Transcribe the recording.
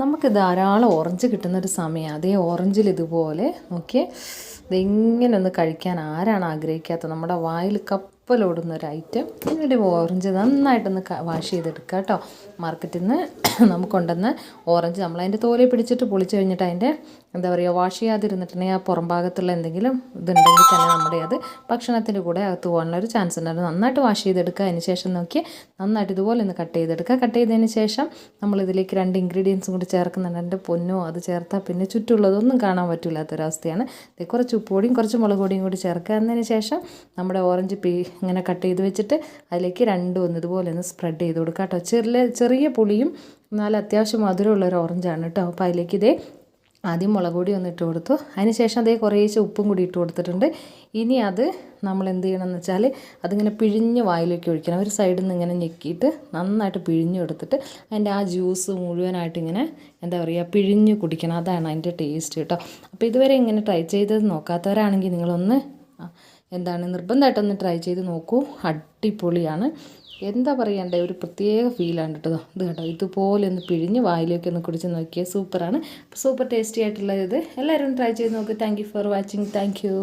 നമുക്ക് ധാരാളം ഓറഞ്ച് കിട്ടുന്നൊരു സമയമാണ്. അതേ ഓറഞ്ചിൽ ഇതുപോലെ നോക്കിയേ, ഇതെങ്ങനെ ഒന്ന് കഴിക്കാൻ ആരാണ് ആഗ്രഹിക്കാത്തത്? നമ്മുടെ വായിൽ കപ്പലോടുന്ന ഒരു ഐറ്റം. എന്നിട്ട് ഓറഞ്ച് നന്നായിട്ടൊന്ന് വാഷ് ചെയ്തെടുക്കുക കേട്ടോ. മാർക്കറ്റിൽ നിന്ന് നമുക്കുണ്ടെന്ന് ഓറഞ്ച് നമ്മളതിൻ്റെ തോലെ പിടിച്ചിട്ട് പൊളിച്ച് കഴിഞ്ഞിട്ട് അതിൻ്റെ എന്താ പറയുക, വാഷ് ചെയ്യാതിരുന്നിട്ടുണ്ടെങ്കിൽ ആ പുറം ഭാഗത്തുള്ള എന്തെങ്കിലും ഇതുണ്ടെങ്കിൽ തന്നെ നമ്മുടെ അത് ഭക്ഷണത്തിൻ്റെ കൂടെ അകത്ത് പോകാനുള്ളൊരു ചാൻസ് ഉണ്ടായിരുന്നു. നന്നായിട്ട് വാഷ് ചെയ്തെടുക്കുക. അതിന് ശേഷം നോക്കി നന്നായിട്ട് ഇതുപോലെ ഒന്ന് കട്ട് ചെയ്തെടുക്കുക. കട്ട് ചെയ്തതിന് ശേഷം നമ്മളിതിലേക്ക് 2 ഇൻഗ്രീഡിയൻസും കൂടി ചേർക്കുന്നുണ്ട്. എൻ്റെ പൊന്നോ, അത് ചേർത്താൽ പിന്നെ ചുറ്റുമുള്ളതൊന്നും കാണാൻ പറ്റില്ലാത്തൊരവസ്ഥയാണ്. കുറച്ച് ഉപ്പുപൊടിയും കുറച്ച് മുളക് പൊടിയും കൂടി ചേർക്കുക. എന്നതിന് ശേഷം നമ്മുടെ ഓറഞ്ച് ഇങ്ങനെ കട്ട് ചെയ്ത് വെച്ചിട്ട് അതിലേക്ക് രണ്ടും ഒന്ന് ഇതുപോലെ ഒന്ന് സ്പ്രെഡ് ചെയ്ത് കൊടുക്കുക കേട്ടോ. ചെറിയ പുളിയും എന്നാൽ അത്യാവശ്യം മധുരമുള്ളൊരു ഓറഞ്ചാണ് കേട്ടോ. അപ്പോൾ അതിലേക്ക് ഇതേ ആദ്യം മുളക് പൊടി ഒന്ന് ഇട്ട് കൊടുത്തു. അതിന് ശേഷം അതേ കുറേശ്ശെ ഉപ്പും കൂടി ഇട്ട് കൊടുത്തിട്ടുണ്ട്. ഇനി അത് നമ്മൾ എന്ത് ചെയ്യണമെന്ന് വെച്ചാൽ അതിങ്ങനെ പിഴിഞ്ഞ് വായിലേക്ക് ഒഴിക്കണം. ഒരു സൈഡിൽ നിന്ന് ഇങ്ങനെ ഞെക്കിയിട്ട് നന്നായിട്ട് പിഴിഞ്ഞ് കൊടുത്തിട്ട് അതിൻ്റെ ആ ജ്യൂസ് മുഴുവനായിട്ട് ഇങ്ങനെ എന്താ പറയുക, പിഴിഞ്ഞ് കുടിക്കണം. അതാണ് അതിൻ്റെ ടേസ്റ്റ് കേട്ടോ. അപ്പോൾ ഇതുവരെ ഇങ്ങനെ ട്രൈ ചെയ്ത് നോക്കാത്തവരാണെങ്കിൽ നിങ്ങളൊന്ന് നിർബന്ധമായിട്ടൊന്ന് ട്രൈ ചെയ്ത് നോക്കൂ. അടിപൊളിയാണ്. എന്താ പറയണ്ടേ, ഒരു പ്രത്യേക ഫീലാണ് കേട്ടോ. ഇത് കേട്ടോ, ഇതുപോലെ ഒന്ന് പിഴിഞ്ഞ് വായിലേക്ക് ഒന്ന് കുടിച്ച് നോക്കിയാൽ സൂപ്പറാണ്. സൂപ്പർ ടേസ്റ്റി ആയിട്ടുള്ള ഇത് എല്ലാവരും ട്രൈ ചെയ്ത് നോക്ക്. Thank you for watching. Thank you.